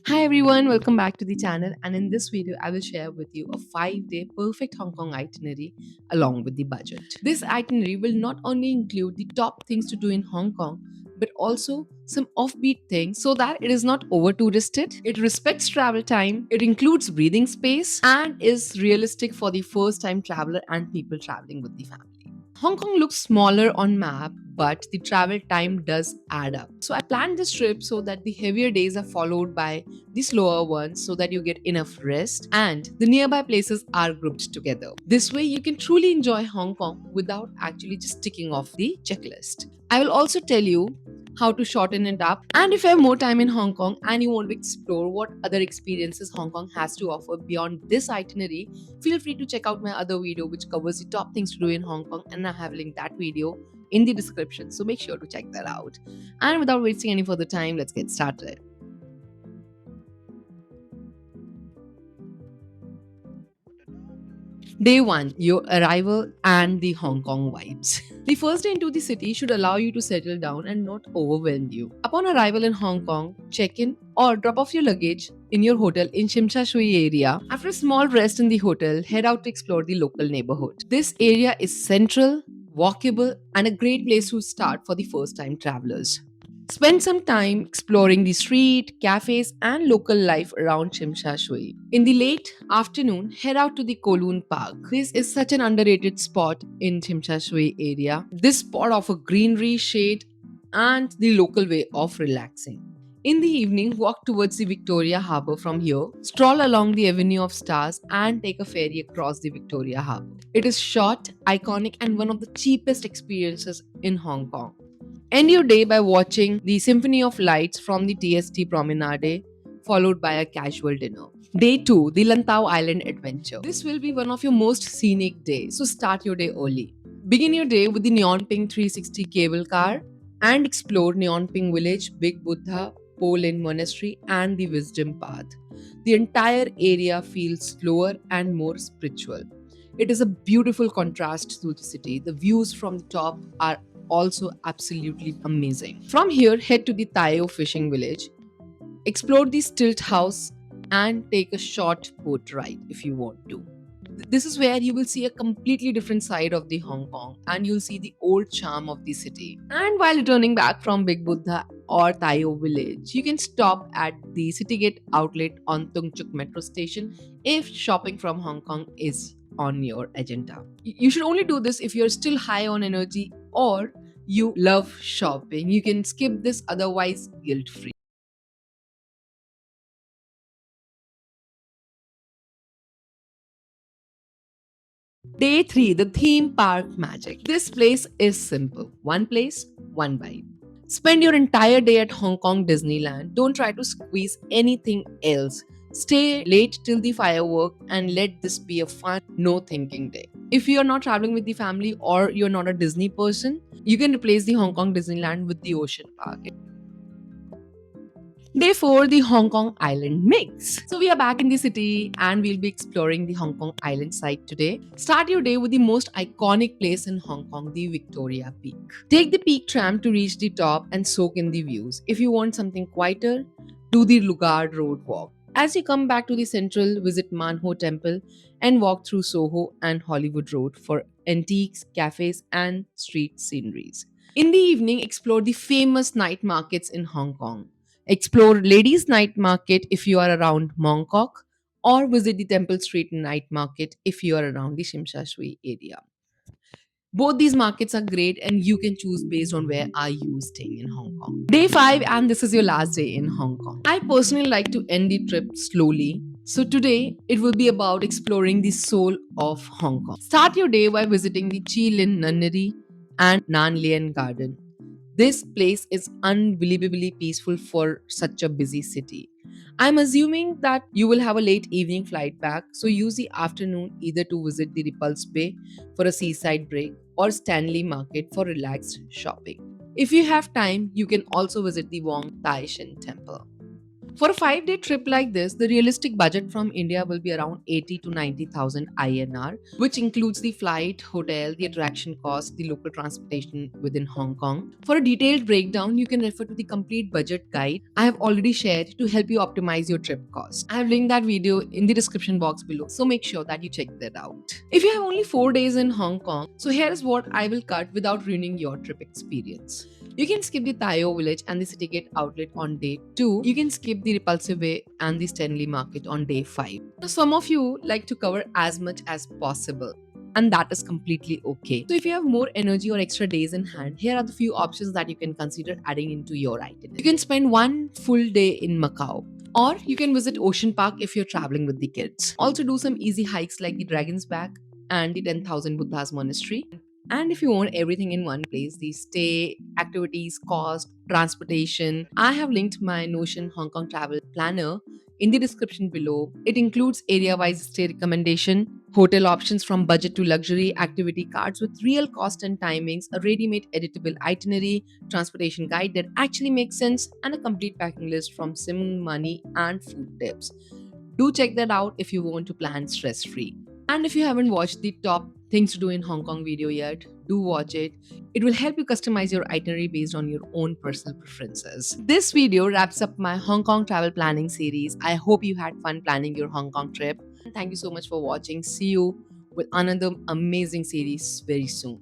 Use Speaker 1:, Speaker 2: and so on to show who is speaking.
Speaker 1: Hi everyone, welcome back to the channel, and in this video I will share with you a 5-day perfect Hong Kong itinerary along with the budget. This itinerary will not only include the top things to do in Hong Kong but also some offbeat things so that it is not over touristed. It respects travel time, it includes breathing space, and is realistic for the first time traveler and people traveling with the family. Hong Kong looks smaller on map, but the travel time does add up. So I planned this trip so that the heavier days are followed by the slower ones so that you get enough rest and the nearby places are grouped together. This way you can truly enjoy Hong Kong without actually just ticking off the checklist. I will also tell you how to shorten it up. And if you have more time in Hong Kong and you want to explore what other experiences Hong Kong has to offer beyond this itinerary, feel free to check out my other video which covers the top things to do in Hong Kong, and I have linked that video in the description, so make sure to check that out. And without wasting any further time, let's get started. Day 1, your arrival and the Hong Kong vibes. The first day into the city should allow you to settle down and not overwhelm you. Upon arrival in Hong Kong, check in or drop off your luggage in your hotel in Shim Sha Tsui area. After a small rest in the hotel, head out to explore the local neighborhood. This area is central, walkable, and a great place to start for the first time travelers. Spend some time exploring the street, cafes, and local life around Shim Sha Tsui. In the late afternoon, head out to the Kowloon Park. This is such an underrated spot in Shim Sha Tsui area. This spot offers greenery, shade, and the local way of relaxing. In the evening, walk towards the Victoria Harbour from here, stroll along the Avenue of Stars, and take a ferry across the Victoria Harbour. It is short, iconic, and one of the cheapest experiences in Hong Kong. End your day by watching the Symphony of Lights from the TST Promenade, followed by a casual dinner. Day 2, the Lantau Island Adventure. This will be one of your most scenic days, so start your day early. Begin your day with the Neon Pink 360 cable car and explore Neon Pink Village, Big Buddha, Po Lin Monastery, and the Wisdom Path. The entire area feels slower and more spiritual. It is a beautiful contrast to the city. The views from the top are also absolutely amazing. From here, head to the Tayo fishing village, explore the stilt house, and take a short boat ride if you want to. This is where you will see a completely different side of the Hong Kong and you'll see the old charm of the city. And while returning back from Big Buddha or Tayo village, you can stop at the Citygate outlet on Tung Chuk metro station if shopping from Hong Kong is on your agenda. You should only do this if you're still high on energy or you love shopping. You can skip this otherwise guilt free. Day 3, the theme park magic. This place is simple: one place, one vibe. Spend your entire day at Hong Kong Disneyland. Don't try to squeeze anything else. Stay late till the firework and let this be a fun, no thinking day. If you are not traveling with the family or you're not a Disney person, you can replace the Hong Kong Disneyland with the Ocean Park. Day 4, the Hong Kong Island Mix. So we are back in the city and we'll be exploring the Hong Kong Island side today. Start your day with the most iconic place in Hong Kong, the Victoria Peak. Take the Peak tram to reach the top and soak in the views. If you want something quieter, do the Lugard Road walk. As you come back to the central, visit Man Ho Temple and walk through Soho and Hollywood Road for antiques, cafes, and street sceneries. In the evening, explore the famous night markets in Hong Kong. Explore Ladies Night Market if you are around Mongkok, or visit the Temple Street Night Market if you are around the Shim Sha Tsui area. Both these markets are great and you can choose based on where are you staying in Hong Kong. Day 5, and this is your last day in Hong Kong. I personally like to end the trip slowly. So today it will be about exploring the soul of Hong Kong. Start your day by visiting the Chi Lin Nunnery and Nan Lian Garden. This place is unbelievably peaceful for such a busy city. I'm assuming that you will have a late evening flight back, so use the afternoon either to visit the Repulse Bay for a seaside break or Stanley Market for relaxed shopping. If you have time, you can also visit the Wong Tai Shin Temple. For a 5-day trip like this, the realistic budget from India will be around 80 to 90,000 INR, which includes the flight, hotel, the attraction cost, the local transportation within Hong Kong. For a detailed breakdown, you can refer to the complete budget guide I have already shared to help you optimize your trip cost. I have linked that video in the description box below, so make sure that you check that out. If you have only 4 days in Hong Kong, so here is what I will cut without ruining your trip experience. You can skip the Tayo village and the city gate outlet on day 2. You can skip the Repulsive Way and the Stanley Market on day 5. Now, some of you like to cover as much as possible, and that is completely okay. So if you have more energy or extra days in hand, here are the few options that you can consider adding into your itinerary. You can spend one full day in Macau. Or you can visit Ocean Park if you're traveling with the kids. Also do some easy hikes like the Dragon's Back and the 10,000 Buddhas Monastery. And if you want everything in one place, the stay, activities, cost, transportation, I have linked my Notion Hong Kong travel planner in the description below. It includes area-wise stay recommendation, hotel options from budget to luxury, activity cards with real cost and timings, a ready-made editable itinerary, transportation guide that actually makes sense, and a complete packing list from sim, money, and food tips. Do check that out if you want to plan stress-free. And if you haven't watched the top things to do in Hong Kong video yet, do watch it. It will help you customize your itinerary based on your own personal preferences. This video wraps up my Hong Kong travel planning series. I hope you had fun planning your Hong Kong trip. Thank you so much for watching. See you with another amazing series very soon.